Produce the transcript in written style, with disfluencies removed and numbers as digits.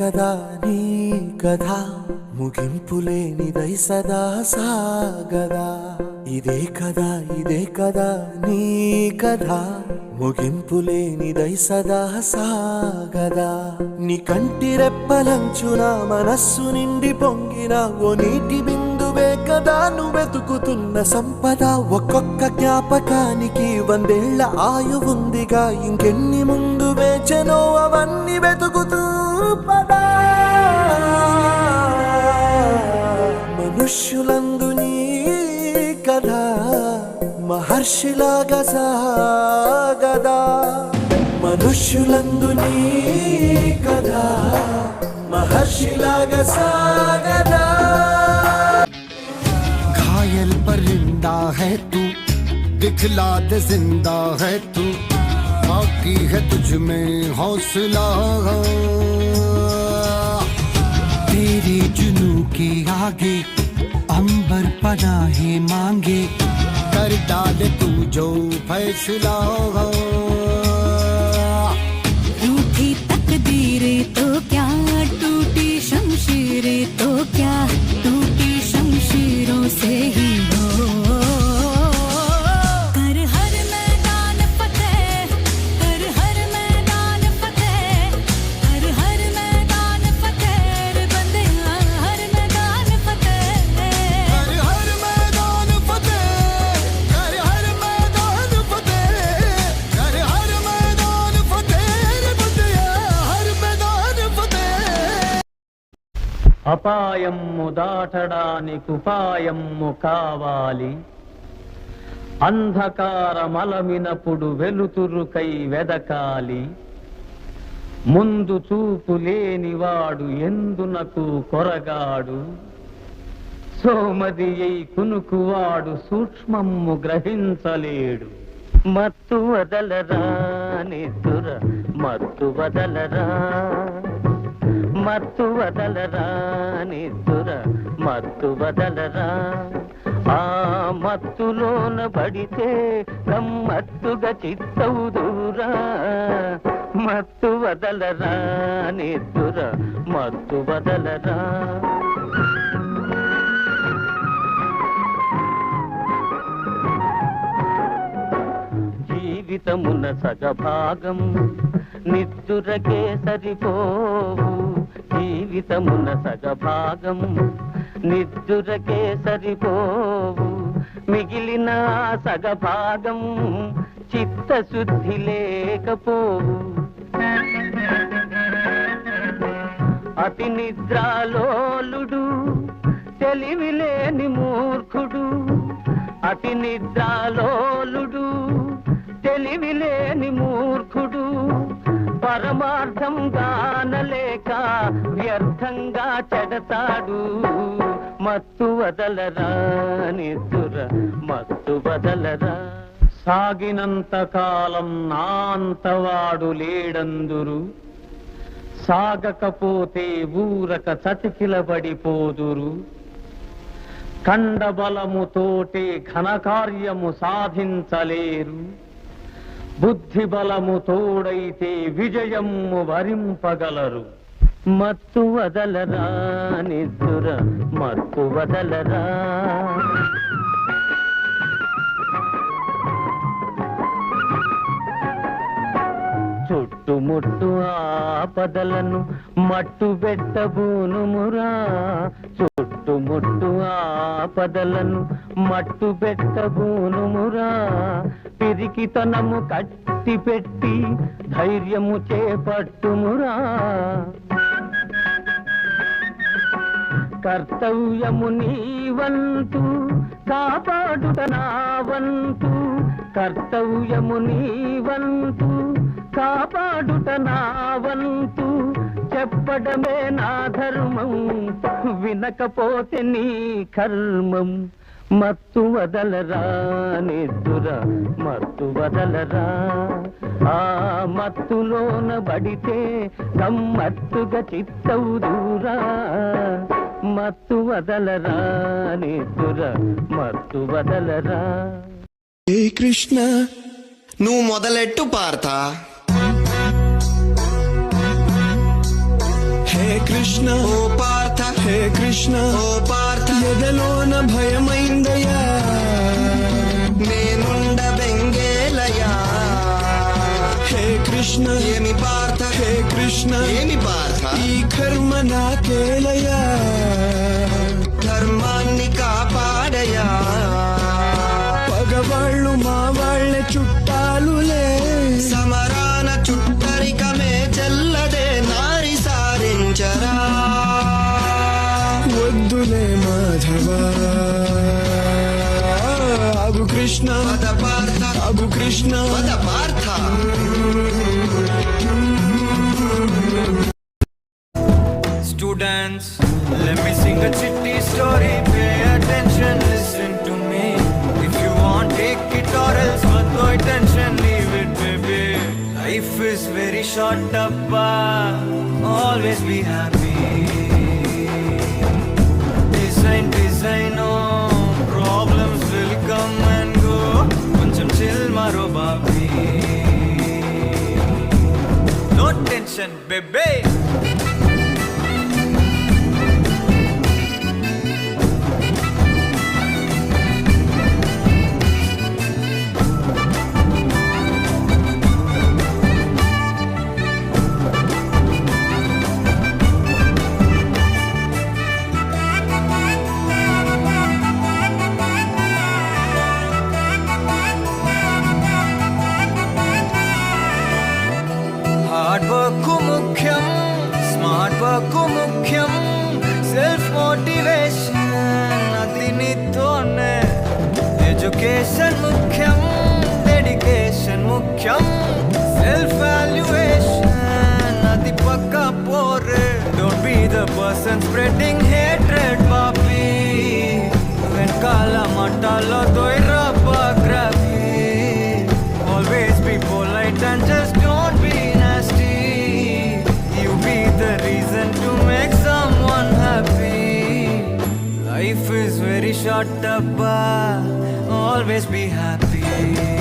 సదా నీ కథ ముగింపులేనిదై సదా సాగదా. ఇదే కదా నీ కథ ముగింపులేనిదై సదా సాగదా. నీ కంటి రెప్పలంచున మనస్సు నిండి పొంగిన ఓ నీటి బిందువే కదా నువ్వెతుకుతున్న సంపద. ఒక్కొక్క జ్ఞాపకానికి 100 ఏళ్ల ఆయువుందిగా, ఇంకెన్ని ముందు వేచెనో అవన్నీ వెతుకుతూ పదా. మనుష్యులందు నీ కథ మహర్షిలాగా సాగదా. మనుష్యులందు నీ కథ మహర్షిలాగా సాగదా. घायल परिंदा है तू, दिखला दे जिंदा है तू, बाकी है तुझ में हौसला. तेरे जुनू के आगे अंबर पनाहे मांगे, कर डाले तू जो फैसला. रूठी तकदीरें तो क्या, टूटी शमशीरें तो क्या, टूटी शमशीरों से ही हो. कर हर मैदान फतेह, कर हर मैदान फतेह, कर हर मैदान फतेह बंदे, हर मैदान फतेह. कर हर मैदान फतेह, कर हर मैदान फतेह, कर हर मैदान फतेह बंदिया, हर मैदान फतेह. అపాయము దాటడానికి ఉపాయము కావాలి. అంధకారమలమినప్పుడు వెలుతురుకై వెదకాలి. ముందు చూపు లేనివాడు ఎందునకు కొరగాడు. సోమది అయి కునుకువాడు సూక్ష్మము గ్రహించలేడు. మత్తు వదలరా నిద్దుర, మత్తు వదలరా, మత్తు వదలరా నిద్దుర, మత్తు వదలరా. ఆ మత్తులోన పడితే గమ్మత్తుగా చిత్తవుదురా. మత్తు వదలరా నిద్దుర, మత్తు వదలరా. జీవితమున సగభాగం నిద్దురకే సరిపోవు. జీవితమున సగభాగం నిద్దురకే సరిపోవు. మిగిలిన సగభాగం చిత్తశుద్ధి లేకపోవు. అతి నిద్రాలోలుడు తెలివిలేని మూర్ఖుడు. అతి నిద్రాలోలుడు తెలివిలేని మూర్ఖుడు. పరమార్థం గానలేక వ్యర్థంగా చెడతాడు. మత్తు వదలరా నిద్దుర, మత్తు వదలరా. సాగినంత కాలం నా అంతవాడు లేడందురు. సాగకపోతే ఊరక చతికిలబడిపోదురు. కండబలముతోటే ఘనకార్యము సాధించలేరు. బుద్ధి బలము తోడైతే విజయము వరింపగలరు. మత్తు వదలరా నిద్దుర, మత్తు వదలరా. చుట్టుముట్టు ఆపదలను మట్టు పెట్టబూనుమురా. చుట్టుముట్టు ఆపదలను మట్టు పెట్టబూనుమురా. పిరికితనము కట్టి పెట్టి ధైర్యము చేపట్టుమురా. కర్తవ్యము నీవంతు కాపాడుట నా వంతు. కర్తవ్యము నీవంతు కాపాడుట నా వంతు. చెప్పడమే నా ధర్మం, వినకపోతే నీ కర్మం. మత్తు వదలరా నిద్దుర, మత్తు వదలరా. ఆ మత్తులోన బడితే గమ్మత్తుగా చిత్తవుదురా. మత్తు వదలరా నిద్దుర, మత్తు వదలరా. ఏ కృష్ణ నువ్వు మొదలెట్టు పార్తా. హే కృష్ణ ఓ పార్థ హే కృష్ణ ఓ పార్థ ఎదలోన భయమైందయ్యా నేనుండ బెంగేలయ్యా హే కృష్ణ ఏమి పార్థ హే కృష్ణ ఏమి పార్థ ఈ కర్మ నాకేలయ్యా ధర్మాన్ని కాపాడయా పగవాళ్ళు మా వాళ్ళ చుట్టాలులే సమరాన చుట్టరికమే చెల్లదే నారి సారించరా వద్దులే మాధవా అగు కృష్ణ పద పార్థ అగు కృష్ణ పద Partha Students, let me sing a chitty story. Pay attention, listen to me. If you want, take it or else, but no attention, leave it, baby. Life is very short, Appa. Always be happy. Design, oh, problems will come and go. Koncham chill, maro babi. No tension, baby. Hard work ముఖ్యం smart work ముఖ్యం self motivation అది నీతోనే education ముఖ్యం dedication ముఖ్యం self valuation అది పక్కా పోరే don't be the person spreading hatred పాపి వెనకాల మట్టాలో దొయ్రబగ్రఫీ always be polite and just don't be nasty. You be the reason to make someone happy. Life is very short, Abba. Always be happy.